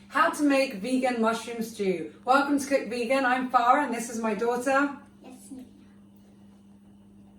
How to make vegan mushroom stew. Welcome to Cook Vegan. I'm Farah and this is my daughter. Yes, me.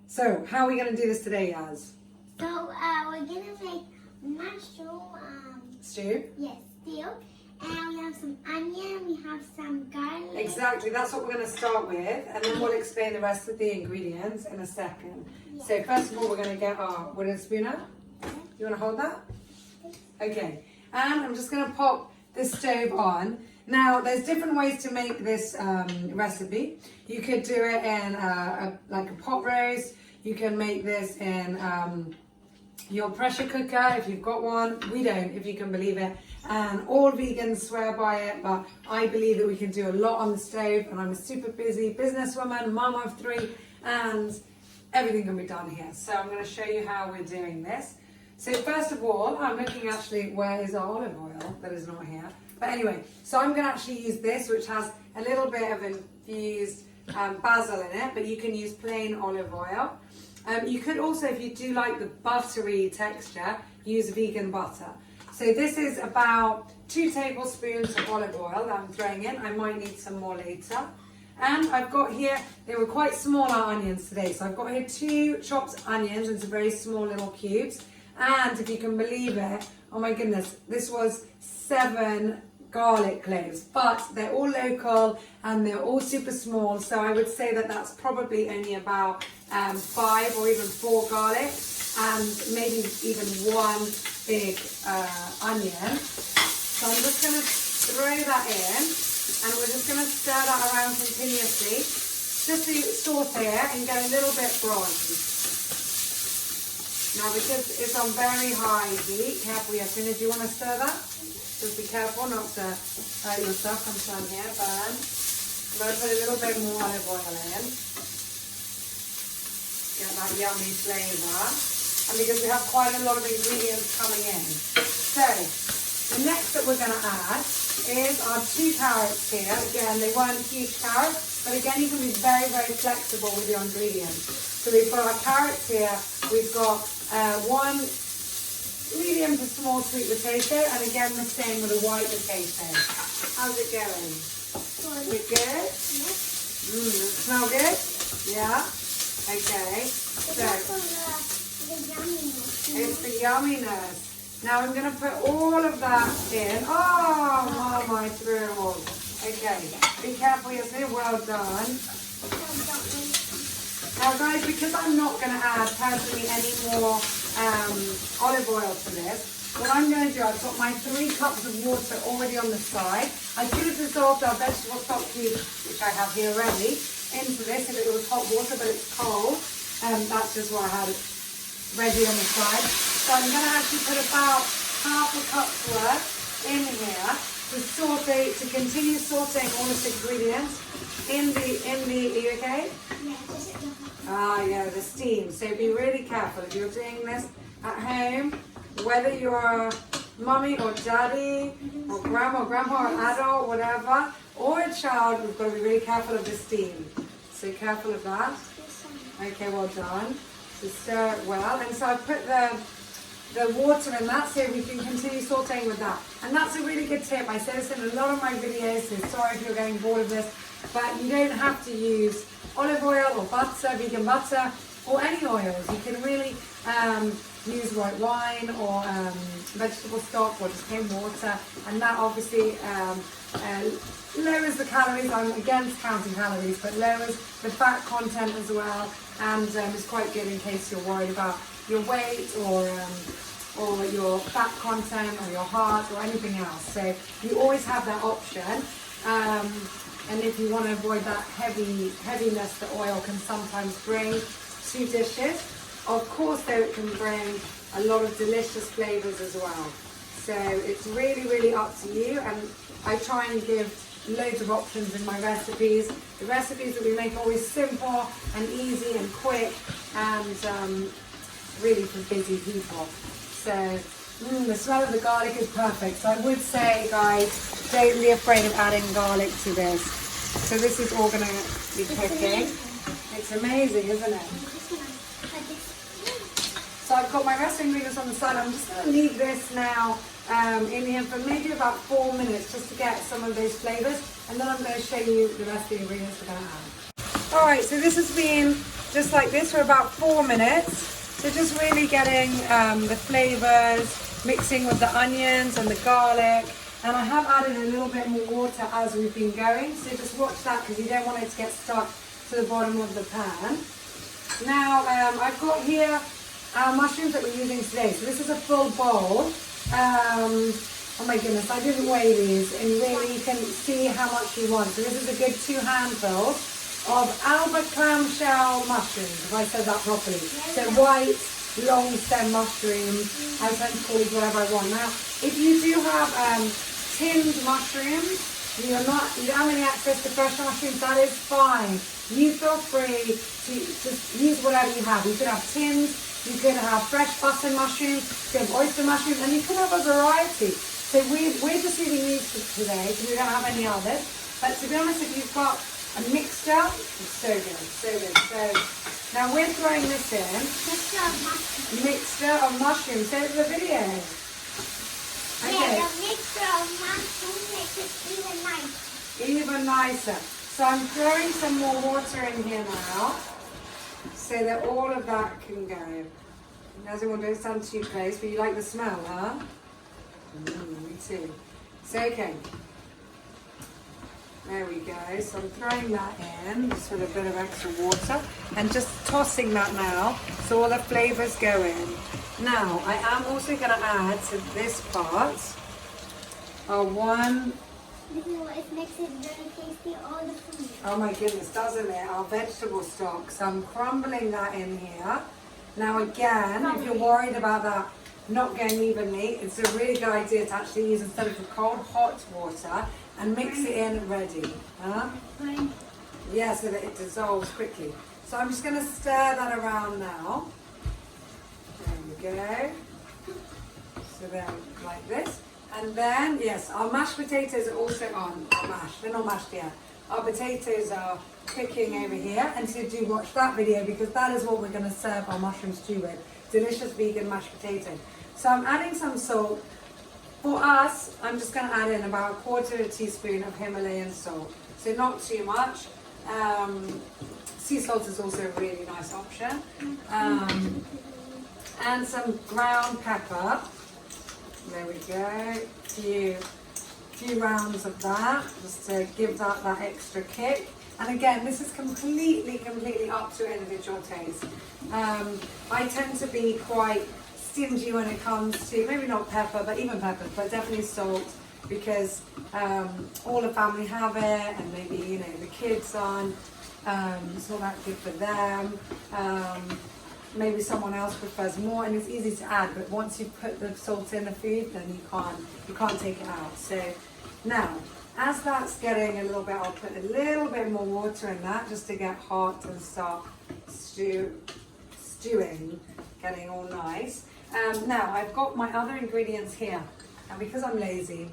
So, how are we going to do this today, Yaz? So, we're gonna make mushroom, Stew? yes, stew. And we have some onion, we have some garlic. Exactly, that's what we're going to start with, and then we'll explain the rest of the ingredients in a second. Yeah. So, first of all, we're going to get our wooden spoon out. You want to hold that? Okay, and I'm just going to pop this stove on. Now, there's different ways to make this recipe. You could do it in like a pot roast. You can make this in your pressure cooker if you've got one. We don't, if you can believe it. And all vegans swear by it, but I believe that we can do a lot on the stove. And I'm a super busy businesswoman, mum of 3, and everything can be done here. So I'm going to show you how we're doing this. So first of all, I'm looking actually, where is our olive oil? That is not here. But anyway, so I'm going to actually use this, which has a little bit of infused basil in it, but you can use plain olive oil. You could also, if you do like the buttery texture, use vegan butter. So this is about 2 tablespoons of olive oil that I'm throwing in. I might need some more later. And I've got here, they were quite small, our onions today. So I've got here 2 chopped onions into very small little cubes. And if you can believe it, oh my goodness, this was 7 garlic cloves, but they're all local and they're all super small. So I would say that that's probably only about 5 or even 4 garlic and maybe even 1 big onion. So I'm just going to throw that in and we're just going to stir that around continuously just to saute it and get a little bit bronzy. Now because it's on very high heat, careful Yasmina, do you want to stir that? Just be careful not to hurt yourself from down here, burn. I'm going to put a little bit more olive oil in. Get that yummy flavour. And because we have quite a lot of ingredients coming in. So, the next that we're going to add is our 2 carrots here. Again, they weren't huge carrots, but again, you can be very, very flexible with your ingredients. So we've got our carrots here. We've got 1 medium to small sweet potato, and again the same with a white potato. How's it going? Is it good? Yes. Does it smell good? Yeah? Okay. So, it's the yumminess. Now I'm going to put all of that in. Oh, Mom, I threw it all. Okay. Be careful, Yasmin. Well done. Now guys, because I'm not going to add personally any more olive oil to this, what I'm going to do, I've got my 3 cups of water already on the side. I could have dissolved our vegetable stock cube, which I have here ready, into this if it was hot water, but it's cold. That's just what I had it ready on the side. So I'm going to actually put about half a cup's worth in here to saute, to continue sauteing all this ingredients in the, are you okay? Yeah, the steam. So be really careful if you're doing this at home, whether you're mummy or daddy or grandma or grandpa or adult, whatever, or a child, we've got to be really careful of the steam. So careful of that. Okay, well done. So stir it well. And so I put the water in that so we can continue sauteing with that. And that's a really good tip. I say this in a lot of my videos, so sorry if you're getting bored of this, but you don't have to use olive oil or butter, vegan butter, or any oils. You can really use white wine or vegetable stock or just plain water, and that obviously lowers the calories. I'm against counting calories, but lowers the fat content as well, and is quite good in case you're worried about your weight or your fat content or your heart or anything else. So you always have that option. And if you want to avoid that heaviness that oil can sometimes bring to dishes, of course though it can bring a lot of delicious flavors as well. So it's really, really up to you, and I try and give loads of options in my recipes. The recipes that we make are always simple and easy and quick, and really for busy people. So the smell of the garlic is perfect. So I would say, guys, don't be afraid of adding garlic to this. So this is all going to be cooking. It's amazing, isn't it? So I've got my rest ingredients on the side. I'm just going to leave this now in here for maybe about 4 minutes just to get some of those flavors, and then I'm going to show you the rest of the ingredients we're going to add. All right, so this has been just like this for about 4 minutes. So just really getting the flavors, mixing with the onions and the garlic. And I have added a little bit more water as we've been going, so just watch that because you don't want it to get stuck to the bottom of the pan. Now I've got here our mushrooms that we're using today. So this is a full bowl. Oh my goodness, I didn't weigh these, and really you can see how much you want. So this is a good 2 handfuls of Albert clamshell mushrooms, if I said that properly. So white, long stem mushrooms. I tend to call these whatever I want. Now, if you do have tinned mushrooms, you don't have any access to fresh mushrooms, that is fine. You feel free to just use whatever you have. You could have tins, you could have fresh butter mushrooms, you could have oyster mushrooms, and you could have a variety. So we're just using these today because we don't have any others. But to be honest, if you've got a mixture, it's so good, so good. So now we're throwing this in. Mixture of mushrooms. Say the video. Okay. Yeah, the mixture of mushrooms makes it even nicer. Even nicer. So I'm throwing some more water in here now, so that all of that can go. Doesn't don't stand too close, but you like the smell, huh? Me too. So okay. There we go. So I'm throwing that in just with a bit of extra water and just tossing that now so all the flavours go in. Now I am also going to add to this part It makes it very tasty, all the food. oh my goodness, doesn't it? Our vegetable stock. So I'm crumbling that in here. Now again, if you're worried about that not going evenly, it's a really good idea to actually use, instead of the cold, hot water and mix it in ready. Huh? Yeah, so that it dissolves quickly. So I'm just going to stir that around now. There we go. So then, like this. And then, yes, our mashed potatoes are also on. Mashed, they're not mashed yet. Our potatoes are cooking over here. And so do watch that video because that is what we're going to serve our mushroom stew with. Delicious vegan mashed potatoes. So I'm adding some salt. For us, I'm just going to add in about 1/4 teaspoon of Himalayan salt. So not too much. Sea salt is also a really nice option. And some ground pepper. There we go. Few rounds of that, just to give that extra kick. And again, this is completely up to individual taste. I tend to be quite stingy when it comes to, maybe not pepper, but even pepper, but definitely salt, because all the family have it, and maybe, you know, the kids aren't, it's not that good for them. Maybe someone else prefers more, and it's easy to add, but once you put the salt in the food, then you can't take it out. So now, as that's getting a little bit, I'll put a little bit more water in that just to get hot and start stewing, getting all nice. Now I've got my other ingredients here, and because I'm lazy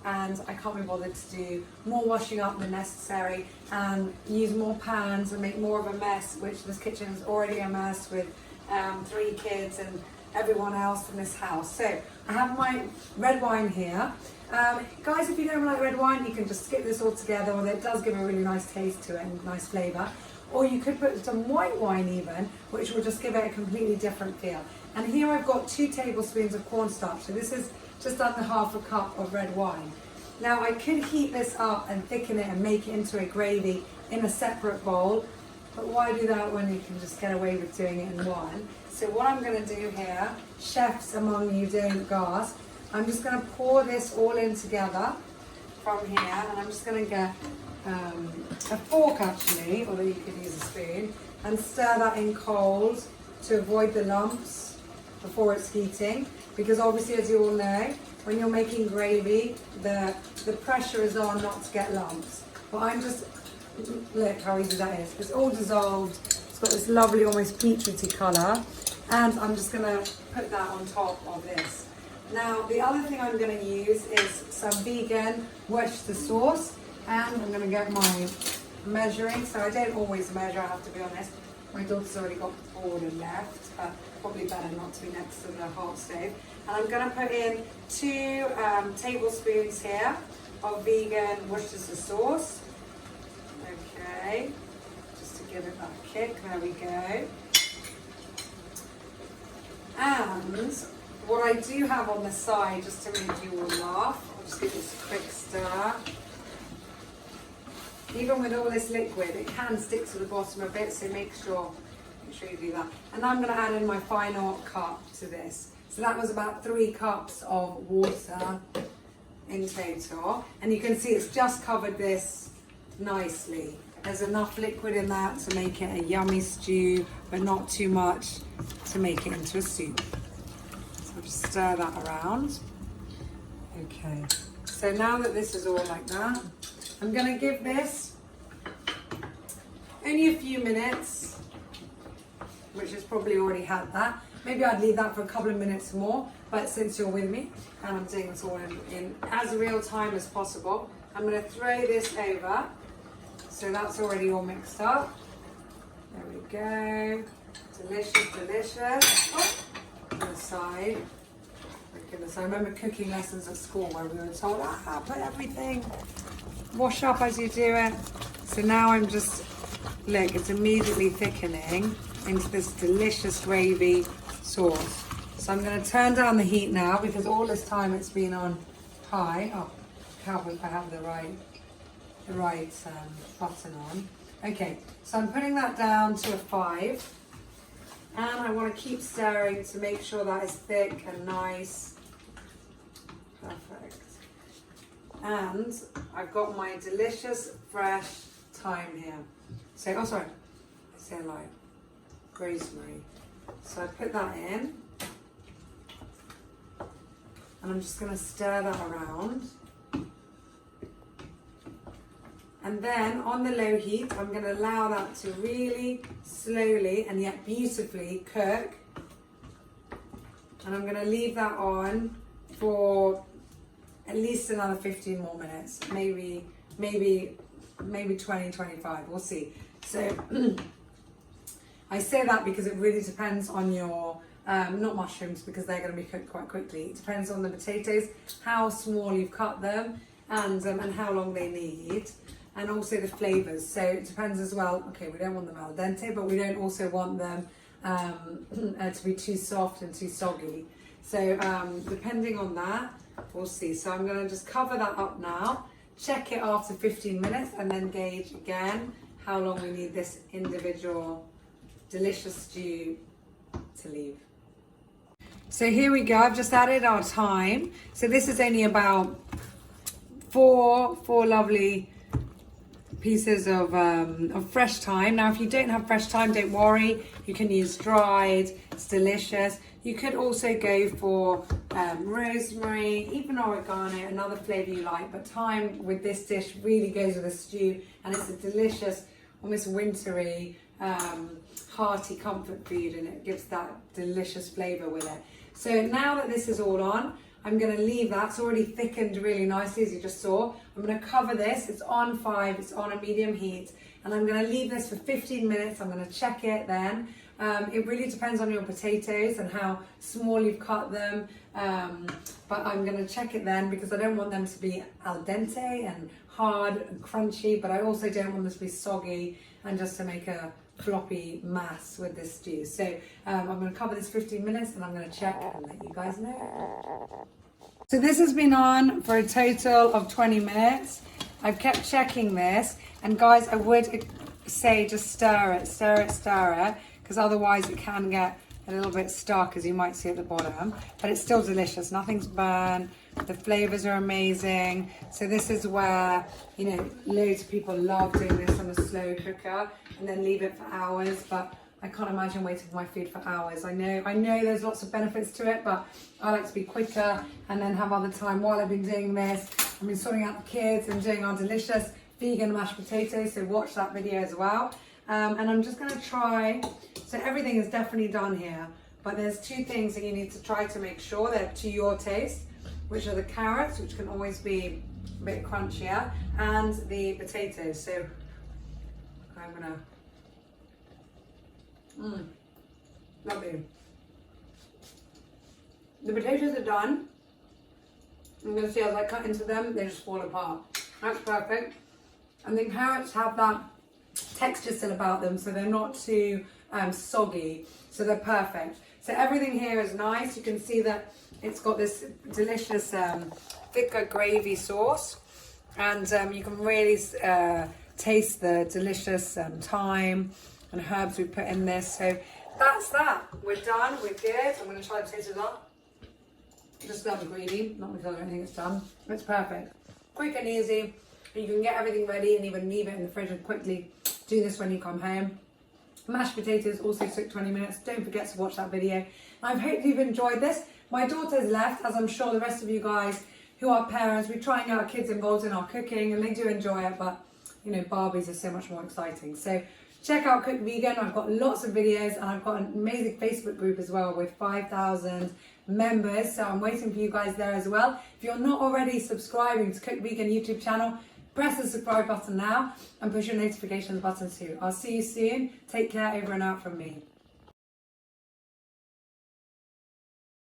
and I can't be bothered to do more washing up than necessary and use more pans and make more of a mess, which this kitchen is already a mess with 3 kids and everyone else in this house. So I have my red wine here. Guys, if you don't like red wine, you can just skip this all together, although it does give a really nice taste to it and nice flavour. Or you could put some white wine even, which will just give it a completely different feel. And here I've got 2 tablespoons of cornstarch. So this is just under 1/2 cup of red wine. Now I could heat this up and thicken it and make it into a gravy in a separate bowl, but why do that when you can just get away with doing it in one? So what I'm going to do here, chefs among you don't gasp, I'm just going to pour this all in together from here, and I'm just going to get a fork actually, although you could use a spoon, and stir that in cold to avoid the lumps before it's heating, because obviously, as you all know, when you're making gravy, the pressure is on not to get lumps. But I'm just, look how easy that is. It's all dissolved. It's got this lovely, almost beetrooty colour. And I'm just going to put that on top of this. Now, the other thing I'm going to use is some vegan Worcestershire sauce. And I'm going to get my measuring. So I don't always measure, I have to be honest. My daughter's already got bored and left, but probably better not to be next to the hot stove. And I'm going to put in 2 tablespoons here of vegan Worcestershire sauce. Okay, just to give it that kick. There we go. And what I do have on the side, just to make you all laugh, I'll just give this a quick stir. Even with all this liquid, it can stick to the bottom a bit, so make sure you do that. And I'm going to add in my final cup to this. So that was about 3 cups of water in total. And you can see it's just covered this nicely. There's enough liquid in that to make it a yummy stew, but not too much to make it into a soup. So I'll just stir that around. Okay, so now that this is all like that, I'm going to give this only a few minutes, which has probably already had that. Maybe I'd leave that for a couple of minutes more, but since you're with me and I'm doing this all in as real time as possible, I'm going to throw this over. So that's already all mixed up. There we go. Delicious, delicious. Oh, on the side. My goodness, I remember cooking lessons at school where we were told, put everything, wash up as you do it. So now I'm just, look, it's immediately thickening into this delicious gravy sauce. So I'm going to turn down the heat now because all this time it's been on high. Oh, help if I have the right button on. Okay, so I'm putting that down to a 5. And I want to keep stirring to make sure that is thick and nice. Perfect. And I've got my delicious fresh thyme here. So, oh sorry, I said like rosemary. So I put that in. And I'm just going to stir that around. And then on the low heat, I'm going to allow that to really slowly and yet beautifully cook. And I'm going to leave that on for at least another 15 more minutes, maybe 20, 25, we'll see. So I say that because it really depends on your, not mushrooms because they're going to be cooked quite quickly. It depends on the potatoes, how small you've cut them and how long they need. And also the flavours. So it depends as well. Okay, we don't want them al dente, but we don't also want them to be too soft and too soggy. So depending on that, we'll see. So I'm going to just cover that up now, check it after 15 minutes, and then gauge again how long we need this individual delicious stew to leave. So here we go. I've just added our thyme. So this is only about four lovely pieces of fresh thyme. Now if you don't have fresh thyme, don't worry, you can use dried, it's delicious. You could also go for rosemary, even oregano, another flavour you like, but thyme with this dish really goes with a stew, and it's a delicious, almost wintry, hearty comfort food, and it gives that delicious flavour with it. So now that this is all on, I'm going to leave that. It's already thickened really nicely, as you just saw. I'm going to cover this. It's on 5. It's on a medium heat. And I'm going to leave this for 15 minutes. I'm going to check it then. It really depends on your potatoes and how small you've cut them. But I'm going to check it then because I don't want them to be al dente and hard and crunchy. But I also don't want them to be soggy and just to make a floppy mass with this stew. So I'm going to cover this 15 minutes and I'm going to check and let you guys know. So this has been on for a total of 20 minutes. I've kept checking this, and guys, I would say just stir it, because otherwise it can get a little bit stuck, as you might see at the bottom, but it's still delicious. Nothing's burned. The flavors are amazing. So this is where, you know, loads of people love doing this on a slow cooker and then leave it for hours, but I can't imagine waiting for my food for hours. I know there's lots of benefits to it, but I like to be quicker and then have other time while I've been doing this. I've been sorting out the kids and doing our delicious vegan mashed potatoes, so watch that video as well. And I'm just going to try, so everything is definitely done here, but there's 2 things that you need to try to make sure they're to your taste, which are the carrots, which can always be a bit crunchier, and the potatoes. So I'm going to Lovely. The potatoes are done. I'm going to see as I cut into them, they just fall apart. That's perfect. And the carrots have that texture still about them, so they're not too soggy. So they're perfect. So everything here is nice. You can see that it's got this delicious thicker gravy sauce. And you can really taste the delicious thyme and herbs we put in this. So that's that. We're done. We're good. I'm going to try the potatoes up. Just because I'm greedy, not because I don't think it's done. It's perfect. Quick and easy. You can get everything ready and even leave it in the fridge and quickly do this when you come home. Mashed potatoes also took 20 minutes. Don't forget to watch that video. I hope you've enjoyed this. My daughter's left, as I'm sure the rest of you guys who are parents, we try and get our kids involved in our cooking and they do enjoy it, but you know, Barbies are so much more exciting. So check out Cook Vegan. I've got lots of videos and I've got an amazing Facebook group as well with 5,000 members. So I'm waiting for you guys there as well. If you're not already subscribing to Cook Vegan YouTube channel, press the subscribe button now and push your notifications button too. I'll see you soon. Take care. Over and out from me.